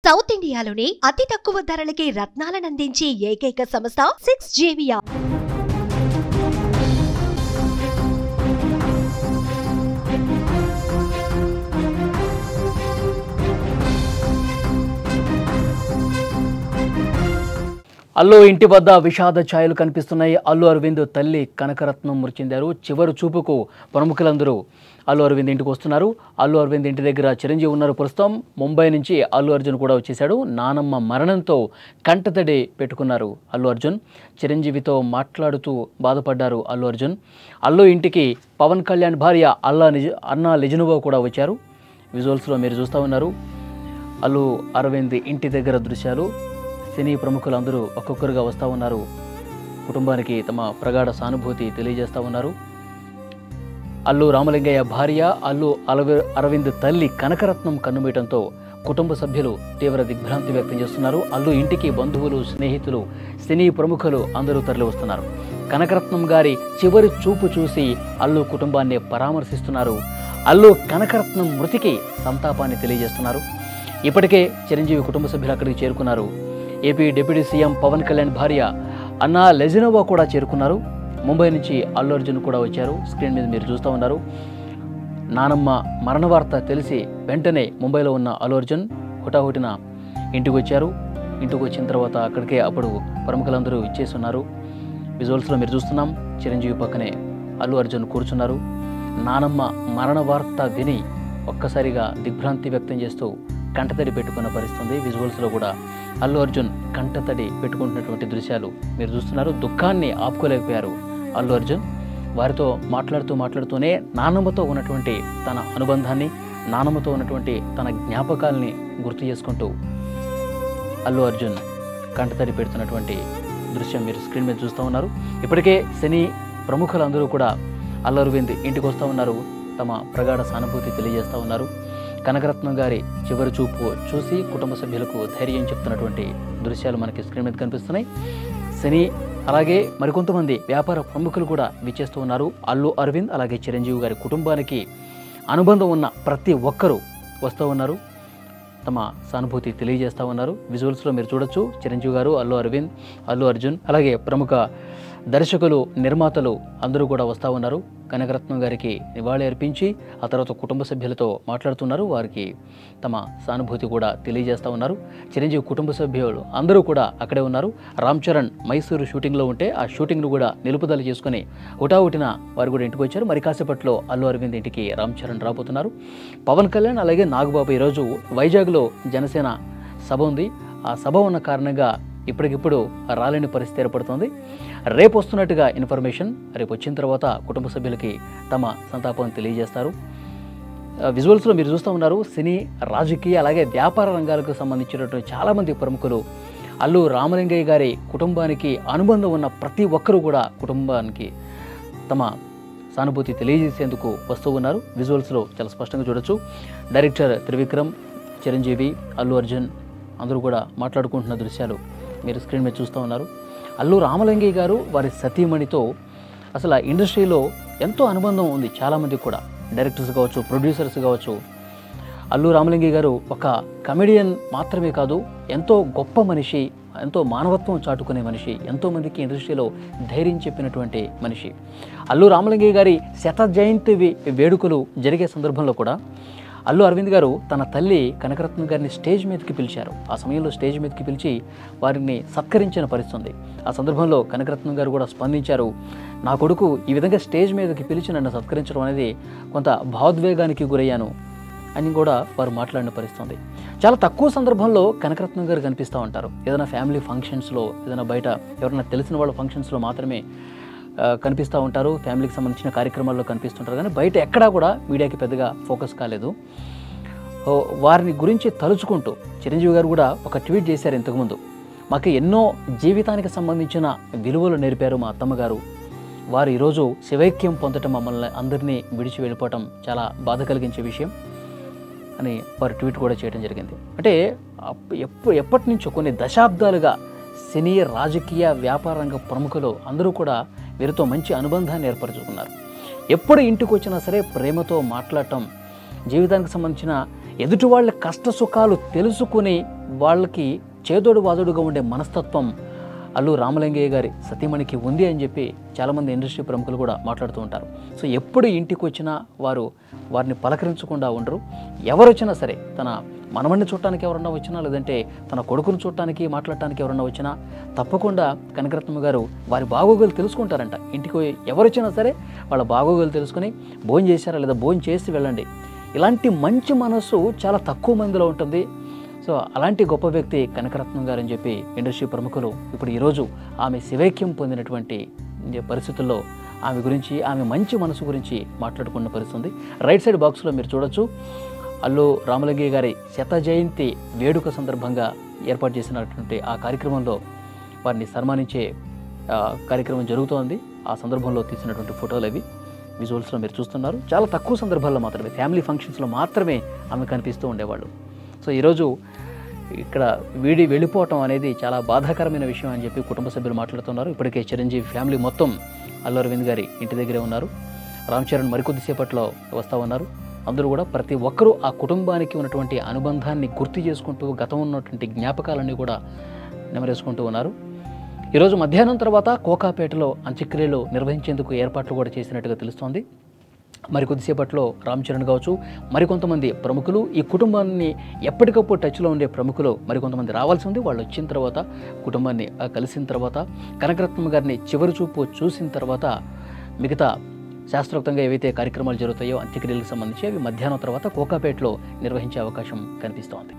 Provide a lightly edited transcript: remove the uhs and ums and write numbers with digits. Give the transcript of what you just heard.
South ఇండియాలోనే అతి తక్కువ ధరలకి రత్నాలనందించే ఏకైక సంస్థ 6JVR. అల్లు ఇంటి వద్ద విషాద ఛాయలు కనిపిస్తున్నాయి. అల్లు అరవింద్ తల్లి కనకరత్నం మృతి చెందారు. చివరి చూపుకు ప్రముఖులందరూ అల్లు అరవింద్ ఇంటికి వస్తున్నారు. అల్లు అరవింద్ ఇంటి దగ్గర చిరంజీవి ఉన్నారు. ప్రస్తుతం ముంబై నుంచి అల్లు అర్జున్ కూడా వచ్చేశాడు. నానమ్మ మరణంతో కంటతడి పెట్టుకున్నారు అల్లు అర్జున్. చిరంజీవితో మాట్లాడుతూ బాధపడ్డారు అల్లు అర్జున్. అల్లు ఇంటికి పవన్ కళ్యాణ్ భార్య అన్నా లెజినోవా కూడా వచ్చారు. విజువల్స్లో మీరు చూస్తూ ఉన్నారు అల్లు అరవింద్ ఇంటి దగ్గర దృశ్యాలు. సినీ ప్రముఖులందరూ ఒక్కొక్కరుగా వస్తూ ఉన్నారు. కుటుంబానికి తమ ప్రగాఢ సానుభూతి తెలియజేస్తూ ఉన్నారు. అల్లు రామలింగయ్య భార్య అల్లు అరవింద్ తల్లి కనకరత్నం కన్నుమీయటంతో కుటుంబ సభ్యులు తీవ్ర దిగ్భ్రాంతి వ్యక్తం చేస్తున్నారు. అల్లు ఇంటికి బంధువులు, స్నేహితులు, సినీ ప్రముఖులు అందరూ తరలి వస్తున్నారు. కనకరత్నం గారి చివరి చూపు చూసి అల్లు కుటుంబాన్ని పరామర్శిస్తున్నారు. అల్లు కనకరత్నం మృతికి సంతాపాన్ని తెలియజేస్తున్నారు. ఇప్పటికే చిరంజీవి కుటుంబ సభ్యులు అక్కడికి చేరుకున్నారు. AP deputy CM Pawan Kalyan భార్య అన్నా లెజినోవా కూడా చేరుకున్నారు. ముంబై నుంచి అల్లు అర్జున్ కూడా వచ్చారు. స్క్రీన్ మీద మీరు చూస్తూ ఉన్నారు. నానమ్మ మరణ వార్త తెలిసి వెంటనే ముంబైలో ఉన్న అల్లు అర్జున్ హుటాహుటిన ఇంటికి వచ్చారు. ఇంటికి వచ్చిన తర్వాత అక్కడికే అప్పుడు ప్రముఖులందరూ ఇచ్చేస్తున్నారు. విజువల్స్లో మీరు చూస్తున్నాం. చిరంజీవి పక్కనే అల్లు అర్జున్ కూర్చున్నారు. నానమ్మ మరణ వార్త విని ఒక్కసారిగా దిగ్భ్రాంతి వ్యక్తం చేస్తూ కంటతడి పెట్టుకున్న పరిస్థితుంది. విజువల్స్లో కూడా అల్లు అర్జున్ కంటతడి పెట్టుకుంటున్నటువంటి దృశ్యాలు మీరు చూస్తున్నారు. దుఃఖాన్ని ఆపుకోలేకపోయారు అల్లు అర్జున్. వారితో మాట్లాడుతూనే నానమ్మతో ఉన్నటువంటి తన అనుబంధాన్ని, నానమ్మతో ఉన్నటువంటి తన జ్ఞాపకాల్ని గుర్తు చేసుకుంటూ అల్లు అర్జున్ కంటతడి పెడుతున్నటువంటి దృశ్యం మీరు స్క్రీన్ మీద చూస్తూ ఉన్నారు. ఇప్పటికే సినీ ప్రముఖులందరూ కూడా అల్లు అరవింద్ ఇంటికి వస్తూ ఉన్నారు. తమ ప్రగాఢ సానుభూతి తెలియజేస్తూ ఉన్నారు. కనకరత్నం గారి చివరి చూపు చూసి కుటుంబ సభ్యులకు ధైర్యం చెప్తున్నటువంటి దృశ్యాలు మనకి స్క్రీన్ మీద కనిపిస్తున్నాయి. సినీ అలాగే మరికొంతమంది వ్యాపార ప్రముఖులు కూడా విచ్చేస్తూ ఉన్నారు. అల్లు అరవింద్ అలాగే చిరంజీవి గారి కుటుంబానికి అనుబంధం ఉన్న ప్రతి ఒక్కరూ వస్తూ ఉన్నారు. తమ సానుభూతి తెలియజేస్తూ ఉన్నారు. విజువల్స్లో మీరు చూడొచ్చు. చిరంజీవి గారు, అల్లు అరవింద్, అల్లు అర్జున్ అలాగే ప్రముఖ దర్శకులు, నిర్మాతలు అందరూ కూడా వస్తూ ఉన్నారు. కనకరత్నం గారికి నివాళి అర్పించి ఆ తర్వాత కుటుంబ సభ్యులతో మాట్లాడుతున్నారు. వారికి తమ సానుభూతి కూడా తెలియజేస్తూ ఉన్నారు. చిరంజీవి కుటుంబ సభ్యులు అందరూ కూడా అక్కడే ఉన్నారు. రామ్ చరణ్ మైసూరు షూటింగ్లో ఉంటే ఆ షూటింగ్ను కూడా నిలుపుదల చేసుకుని హుటాహుటిన వారు కూడా ఇంటికి వచ్చారు. మరి కాసేపట్లో అల్లు అరవింద్ ఇంటికి రామ్ చరణ్ రాబోతున్నారు. పవన్ కళ్యాణ్ అలాగే నాగబాబు ఈరోజు వైజాగ్లో జనసేన సభ ఉంది. ఆ సభ ఉన్న కారణంగా ఇప్పటికిప్పుడు రాలేని పరిస్థితి ఏర్పడుతుంది. రేపు వస్తున్నట్టుగా ఇన్ఫర్మేషన్. రేపు వచ్చిన తర్వాత కుటుంబ సభ్యులకి తమ సంతాపం తెలియజేస్తారు. విజువల్స్లో మీరు చూస్తూ ఉన్నారు. సినీ, రాజకీయ అలాగే వ్యాపార రంగాలకు సంబంధించినటువంటి చాలామంది ప్రముఖులు అల్లు రామలింగయ్య గారి కుటుంబానికి అనుబంధం ఉన్న ప్రతి ఒక్కరూ కూడా కుటుంబానికి తమ సానుభూతి తెలియజేసేందుకు వస్తూ ఉన్నారు. విజువల్స్లో చాలా స్పష్టంగా చూడొచ్చు. డైరెక్టర్ త్రివిక్రమ్, చిరంజీవి, అల్లు అర్జున్ అందరూ కూడా మాట్లాడుకుంటున్న దృశ్యాలు మీరు స్క్రీన్ మీద చూస్తూ ఉన్నారు. అల్లు రామలింగయ్య గారు వారి సతీమణితో అసలు ఆ ఇండస్ట్రీలో ఎంతో అనుబంధం ఉంది. చాలామంది కూడా డైరెక్టర్స్ కావచ్చు, ప్రొడ్యూసర్స్ కావచ్చు. అల్లు రామలింగయ్య గారు ఒక కమెడియన్ మాత్రమే కాదు, ఎంతో గొప్ప మనిషి, ఎంతో మానవత్వం చాటుకునే మనిషి, ఎంతోమందికి ఇండస్ట్రీలో ధైర్యం చెప్పినటువంటి మనిషి. అల్లు రామలింగయ్య గారి శత జయంతి వేడుకలు జరిగే సందర్భంలో కూడా అల్లు అరవింద్ గారు తన తల్లి కనకరత్నం గారిని స్టేజ్ మీదకి పిలిచారు. ఆ సమయంలో స్టేజ్ మీదకి పిలిచి వారిని సత్కరించిన పరిస్థితుంది. ఆ సందర్భంలో కనకరత్నం గారు కూడా స్పందించారు. నా కొడుకు ఈ విధంగా స్టేజ్ మీదకి పిలిచి నన్ను సత్కరించడం అనేది కొంత భావోద్వేగానికి గురయ్యాను అని కూడా వారు మాట్లాడిన పరిస్థితుంది. చాలా తక్కువ సందర్భంలో కనకరత్నం గారు కనిపిస్తూ ఉంటారు. ఏదైనా ఫ్యామిలీ ఫంక్షన్స్లో, ఏదైనా బయట ఎవరైనా తెలిసిన వాళ్ళ ఫంక్షన్స్లో మాత్రమే కనిపిస్తూ ఉంటారు. ఫ్యామిలీకి సంబంధించిన కార్యక్రమాల్లో కనిపిస్తుంటారు. కానీ బయట ఎక్కడా కూడా మీడియాకి పెద్దగా ఫోకస్ కాలేదు. వారిని గురించి తలుచుకుంటూ చిరంజీవి గారు కూడా ఒక ట్వీట్ చేశారు ఇంతకుముందు. మాకు ఎన్నో జీవితానికి సంబంధించిన విలువలు నేర్పారు మా అత్తమ్మగారు. వారు ఈరోజు శివైక్యం పొందటం, మమ్మల్ని అందరినీ విడిచి వెళ్ళిపోవటం చాలా బాధ కలిగించే విషయం అని వారు ట్వీట్ కూడా చేయడం జరిగింది. అంటే ఎప్పటి నుంచో కొన్ని దశాబ్దాలుగా సినీ, రాజకీయ, వ్యాపార రంగ ప్రముఖులు అందరూ కూడా వీరితో మంచి అనుబంధాన్ని ఏర్పరచుకున్నారు. ఎప్పుడు ఇంటికి వచ్చినా సరే ప్రేమతో మాట్లాడటం, జీవితానికి సంబంధించిన ఎదుటి వాళ్ళ కష్ట సుఖాలు తెలుసుకుని వాళ్ళకి చేదోడు వాదోడుగా ఉండే మనస్తత్వం అల్లు రామలింగయ్య గారి సతీమణికి ఉంది అని చెప్పి చాలామంది ఇండస్ట్రీ ప్రముఖులు కూడా మాట్లాడుతూ ఉంటారు. సో ఎప్పుడు ఇంటికి వచ్చినా వారిని పలకరించకుండా ఉండరు. ఎవరు వచ్చినా సరే, తన మనవడిని చూడటానికి ఎవరన్నా వచ్చినా, లేదంటే తన కొడుకును చూడటానికి మాట్లాడటానికి ఎవరన్నా వచ్చినా తప్పకుండా కనకరత్నమ్మ గారు వారి బాగోగులు తెలుసుకుంటారంట. ఇంటికి ఎవరు వచ్చినా సరే వాళ్ళ బాగోగులు తెలుసుకుని భోజనం చేశారా లేదా భోజనం చేసి వెళ్ళండి. ఇలాంటి మంచి మనసు చాలా తక్కువ మందిలో ఉంటుంది. సో అలాంటి గొప్ప వ్యక్తి కనకరత్నం గారు అని చెప్పి ఇండస్ట్రీ ప్రముఖులు ఇప్పుడు ఈరోజు ఆమె శివైక్యం పొందినటువంటి పరిస్థితుల్లో ఆమె గురించి, ఆమె మంచి మనసు గురించి మాట్లాడుకున్న పరిస్థితి. రైట్ సైడ్ బాక్స్లో మీరు చూడొచ్చు, అల్లు రామలింగయ్య గారి శత జయంతి వేడుక సందర్భంగా ఏర్పాటు చేసినటువంటి ఆ కార్యక్రమంలో వారిని సన్మానించే కార్యక్రమం జరుగుతోంది. ఆ సందర్భంలో తీసినటువంటి ఫోటోలు అవి విజువల్స్లో మీరు చూస్తున్నారు. చాలా తక్కువ సందర్భాల్లో మాత్రమే, ఫ్యామిలీ ఫంక్షన్స్లో మాత్రమే ఆమె కనిపిస్తూ ఉండేవాళ్ళు. సో ఈరోజు ఇక్కడ వెళ్ళిపోవటం అనేది చాలా బాధాకరమైన విషయం అని చెప్పి కుటుంబ సభ్యులు మాట్లాడుతున్నారు. ఇప్పటికే చిరంజీవి ఫ్యామిలీ మొత్తం అల్లు అరవింద్ గారి ఇంటి దగ్గరే ఉన్నారు. రామ్ చరణ్ మరికొద్దిసేపట్లో వస్తూ ఉన్నారు. అందరూ కూడా ప్రతి ఒక్కరూ ఆ కుటుంబానికి ఉన్నటువంటి అనుబంధాన్ని గుర్తు చేసుకుంటూ గతం ఉన్నటువంటి జ్ఞాపకాలన్నీ కూడా నెమరేసుకుంటూ ఉన్నారు. ఈరోజు మధ్యాహ్నం తర్వాత కోకాపేటలో అంత్యక్రియలు నిర్వహించేందుకు ఏర్పాట్లు కూడా చేసినట్టుగా తెలుస్తోంది. మరికొద్దిసేపట్లో రామ్ చరణ్ కావచ్చు, మరికొంతమంది ప్రముఖులు, ఈ కుటుంబాన్ని ఎప్పటికప్పుడు టచ్లో ఉండే ప్రముఖులు మరికొంతమంది రావాల్సి ఉంది. వాళ్ళు వచ్చిన తర్వాత, కుటుంబాన్ని కలిసిన తర్వాత, కనకరత్నమ్మ గారిని చివరి చూపు చూసిన తర్వాత మిగతా శాస్త్రోక్తంగా ఏవైతే కార్యక్రమాలు జరుగుతాయో అంత్యక్రియలకు సంబంధించి అవి మధ్యాహ్నం తర్వాత కోకాపేటలో నిర్వహించే అవకాశం కనిపిస్తోంది.